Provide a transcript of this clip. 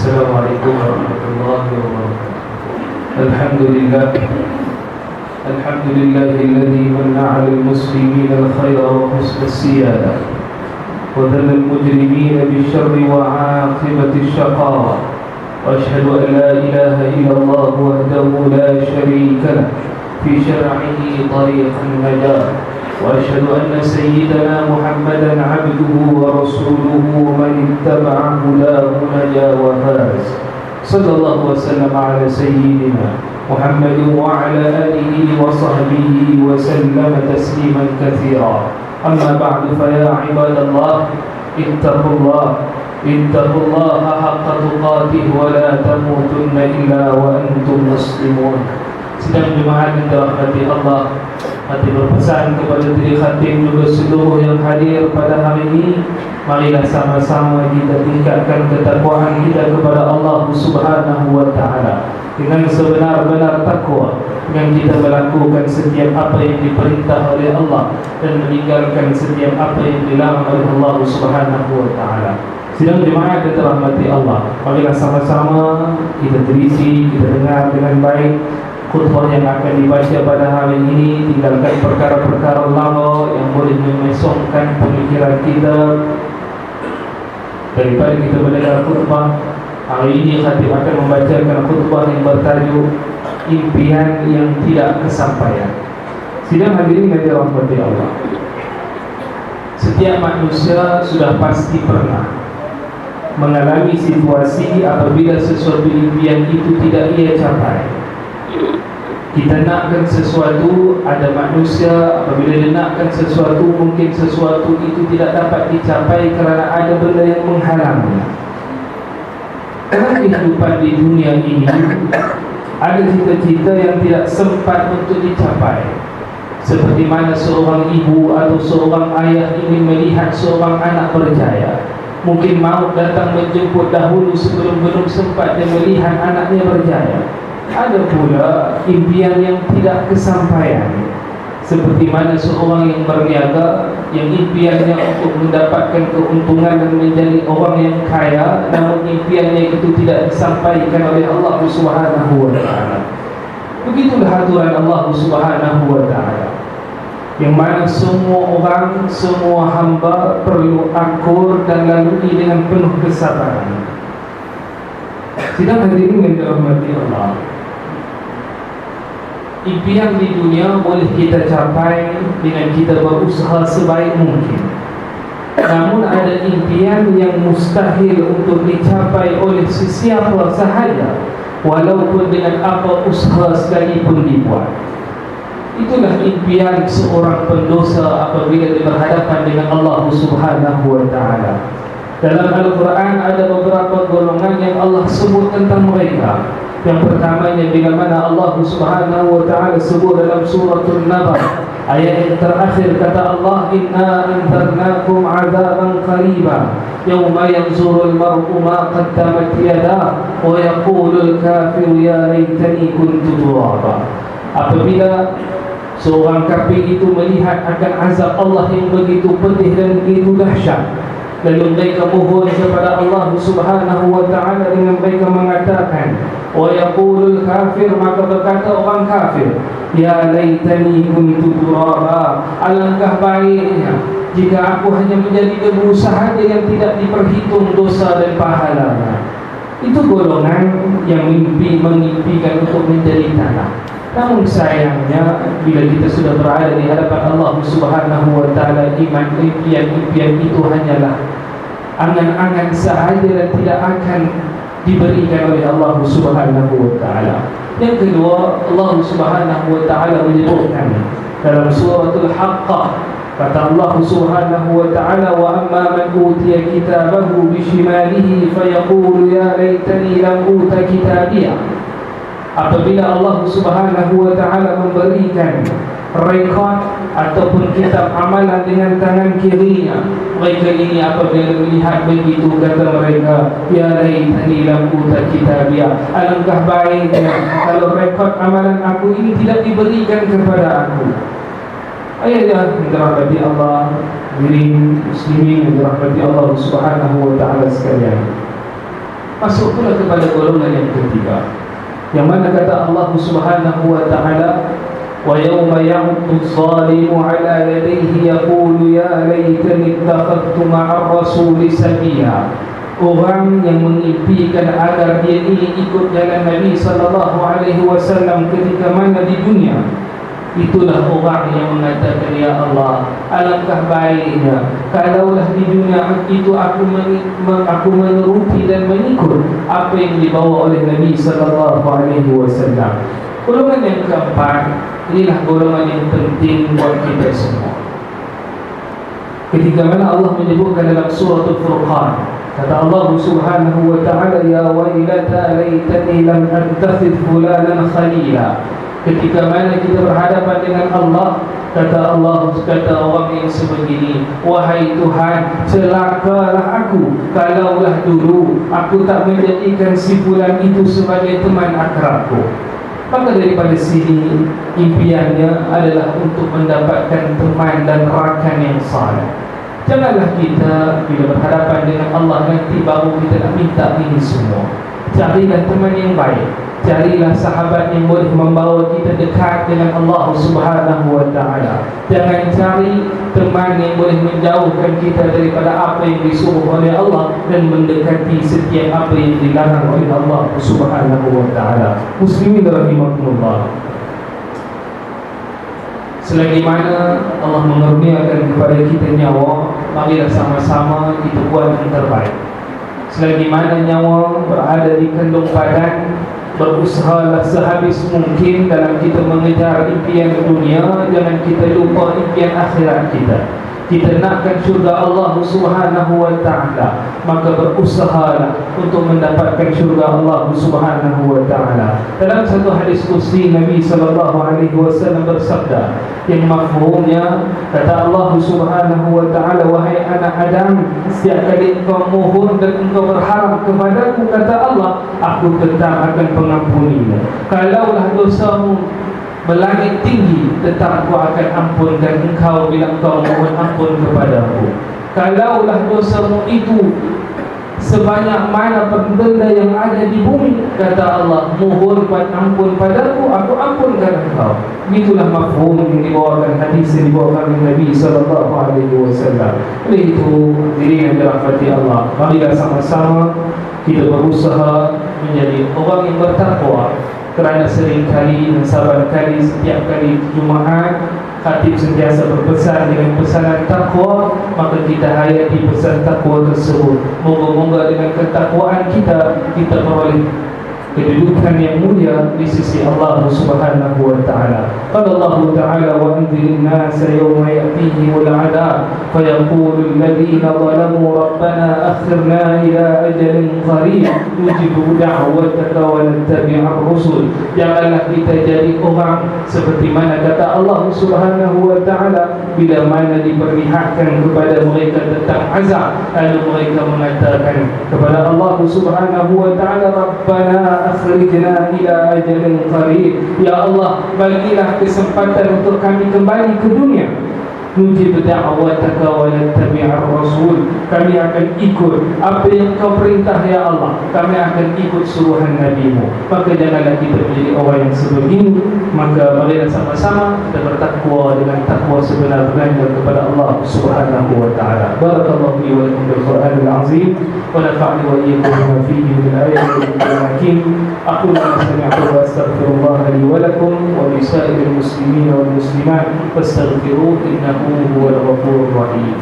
Assalamualaikum warahmatullahi wabarakatuh. Alhamdulillah, alhamdulillahilladzi manna 'alal muslimina al-khaira wa husna as-siyadah wa dhalla al-mujrimina bisyarri wa 'aqibati asy-syaqawa. Wa asyhadu an la ilaha illallah wahdahu la syarika lah fi syar'ihi tariqan najah. وأشهد أن سيدنا محمدا عبده ورسوله ومن اتبع هداه نجا وفاز. صلى الله وسلم على سيدنا محمد وعلى آله وصحبه وسلم تسليما كثيرا. أما بعد فيا عباد الله اتقوا الله حق تقاته ولا تموتن إلا وأنتم مسلمون. Sidang jemaat yang dirahmati Allah, hati berpesan kepada diri khatim juga seluruh yang hadir pada hari ini, marilah sama-sama kita tingkatkan ketakwaan kita kepada Allah Subhanahu wa taala dengan sebenar-benar takwa, dengan kita melakukan setiap apa yang diperintah oleh Allah dan meninggalkan setiap apa yang dilarang oleh Allah Subhanahu wa taala. Sidang jemaat yang dirahmati Allah, marilah sama-sama kita teliti, kita dengar dengan baik khutbah yang akan dibaca pada hari ini. Tinggalkan perkara-perkara lama yang boleh memesongkan pemikiran kita daripada kita mendengar khutbah. Hari ini khatib akan membacakan khutbah yang bertajuk impian yang tidak kesampaian. Sidang hadirin yang dirahmati Allah, setiap manusia sudah pasti pernah mengalami situasi apabila sesuatu impian itu tidak ia capai. Kita nakkan sesuatu, ada manusia apabila dia nakkan sesuatu, mungkin sesuatu itu tidak dapat dicapai kerana ada benda yang menghalangnya. Dalam kehidupan di dunia ini, ada cita-cita yang tidak sempat untuk dicapai. Seperti mana seorang ibu atau seorang ayah ingin melihat seorang anak berjaya. Mungkin maut datang menjemput dahulu sebelum belum sempat dia melihat anaknya berjaya. Ada pula impian yang tidak kesampaian, seperti mana seorang yang berniaga yang impiannya untuk mendapatkan keuntungan dan menjadi orang yang kaya, namun impiannya itu tidak disampaikan oleh Allah Subhanahu wa taala. Begitulah aturan Allah Subhanahu wa taala, yang mana semua orang, semua hamba perlu akur dan lalui dengan penuh kesabaran. Sidang hadirin yang dirahmati Allah, impian di dunia boleh kita capai dengan kita berusaha sebaik mungkin. Namun ada impian yang mustahil untuk dicapai oleh sesiapa sahaja, walaupun dengan apa usaha sekalipun dibuat. Itulah impian seorang pendosa apabila dia berhadapan dengan Allah Subhanahu wa taala. Dalam Al-Quran ada beberapa golongan yang Allah sebut tentang mereka. Yang pertamanya bila mana Allah Subhanahu wa taala sebut dalam suratul Naba, ayat yang terakhir kata Allah, inna anzarnakum 'adzaban qariba yauma yanzurul mar'u ma qaddamat yadah wa yaqulul kafiru ya laitani kuntu turaba. Apabila seorang kafir itu melihat akan azab Allah yang begitu pedih dan begitu dahsyat, lalu mereka mohon kepada Allah Subhanahu wa taala dengan mereka mengatakan, wa yaqulul kafir, maka berkata orang kafir, ya laitani kuntu turaba, alangkah baiknya jika aku hanya menjadi debu sahaja yang tidak diperhitung dosa dan pahalanya. Itu golongan yang mengimpikan untuk menjadi tanah. Namun sayangnya bila kita sudah berada di hadapan Allah Subhanahu wa taala, impian-impian itu hanyalah angan-angan sahaja dan tidak akan diberikan oleh Allah Subhanahu wa taala. Yang kedua, Allah Subhanahu wa taala menyebutkan dalam suratul Haqqah, kata Allah Subhanahu wa taala, wa amma man utiya kitabahu bishimalihi fayaqulu ya laitani lam uta kitabiyah. Apabila Allah Subhanahu wa taala memberikan rekod ataupun kitab amalan dengan tangan kirinya, mereka ini apabila melihat begitu kata mereka, ya laitani lam uta kitabiyah, alangkah baiknya kalau rekod amalan aku ini tidak diberikan kepada aku. Ayat yang dirahmati Allah, diri muslimin yang dirahmati Allah Subhanahu wa taala sekalian. masuk pula kepada golongan yang ketiga, yang mana kata Allah Subhanahu wa ta'ala, wa yawma ya'uddu adh-dhalimu 'ala yadayhi yaqulu ya laitani ittakhadhtu ma'a ar-rasuli sabila. Orang yang mengimpikan agar dia ini ikut jalan Nabi sallallahu alaihi wasallam ketika mana di dunia, itulah orang yang mengatakan, ya Allah, alangkah baiknya kalaulah di dunia itu aku menuruti dan mengikut apa yang dibawa oleh Nabi sallallahu alaihi wasallam. Golongan yang keempat, inilah golongan yang penting buat kita semua. Ketika mana Allah menyebutkan dalam surah Al-Furqan, kata Allah Subhanahu wa ta'ala, ya wailata laitani lam attakhidh fulanan khalila. Ketika mana kita berhadapan dengan Allah, kata Allah, kata orang yang sebegini, wahai Tuhan, celakalah aku kalaulah dulu aku tak menjadikan si fulan itu sebagai teman akrabku. Maka daripada sini impiannya adalah untuk mendapatkan teman dan rakan yang saleh. Janganlah kita bila berhadapan dengan Allah nanti baru kita nak minta ini semua. Carilah teman yang baik, carilah sahabat yang boleh membawa kita dekat dengan Allah Subhanahu wa ta'ala. Jangan cari teman yang boleh menjauhkan kita daripada apa yang disuruh oleh Allah dan mendekati setiap apa yang dilarang oleh Allah Subhanahu wa ta'ala. Muslimin rahimakumullah, selagi mana Allah mengaruniakan kepada kita nyawa, marilah sama-sama kita buat yang terbaik. Selagi mana nyawa berada di kandung badan, berusahalah sehabis mungkin dalam kita mengejar impian dunia. Jangan kita lupa impian akhirat kita. Kita nakkan syurga Allah Subhanahu wa ta'ala, maka berusahalah untuk mendapatkan syurga Allah Subhanahu wa ta'ala. Dalam satu hadis qudsi Nabi sallallahu alaihi wasallam bersabda, yang mafhumnya, kata Allah Subhanahu wa ta'ala, wahai anak Adam, setiap kali engkau mohon dan engkau berharap kepadaku, kata Allah, aku tetap akan pengampunimu. Kalaulah dosamu melangit tinggi, tetap aku akan ampunkan engkau bila engkau mohon ampun kepadaku. Kalaulah dosamu itu sebanyak mana benda yang ada di bumi, kata Allah, mohon ampun padaku, aku ampunkan engkau. Itulah mafhum yang dibawakan hadis yang dibawakan oleh Nabi sallallahu alaihi wasallam. Oleh itu, hadirin yang dirahmati Allah, marilah sama-sama kita berusaha menjadi orang yang bertakwa. Kerana seringkali dan saban kali setiap kali Jumaat khatib sentiasa berpesan dengan pesanan takwa, maka kita hayati pesan takwa tersebut. Moga-moga dengan ketakwaan kita peroleh kedudukan yang mulia di sisi Allah Subhanahu wa ta'ala. Qala Allah ta'ala, wa anzirin nasa yawma ya'tihimul 'adab fayaqulu alladhina zalamu rabbana akhirna ila ajalin qarib nujibu da'wataka wa nattabi'ar rusul. Janganlah kita jadi orang seperti mana kata Allah Subhanahu wa ta'ala, bila mana diperlihatkan kepada mereka tentang azab, lalu mereka mengatakan kepada Allah Subhanahu wa ta'ala, rabbana akhrijna ila ajalin qarib, ya Allah, bagilah kesempatan untuk kami kembali ke dunia. Nujib da'wataka wa nattabi'ar rasul, kami akan ikut apa yang kau perintah ya Allah, kami akan ikut suruhan Nabi-Mu. Maka janganlah kita menjadi orang yang sebegini. Maka marilah sama-sama kita bertakwa dengan takwa sebenar-benarnya kepada Allah Subhanahu wa ta'ala. Barakallahu li wa lakum bil Qur'anil azim wa nafa'ni wa iyyakum bima fihi min ayatin hakim. Aqulu ma sami'tu wa astaghfirullah li wa lakum wa li sa'iril muslimin wal muslimat fastaghfiruhu innahu huwal ghafurur rahim.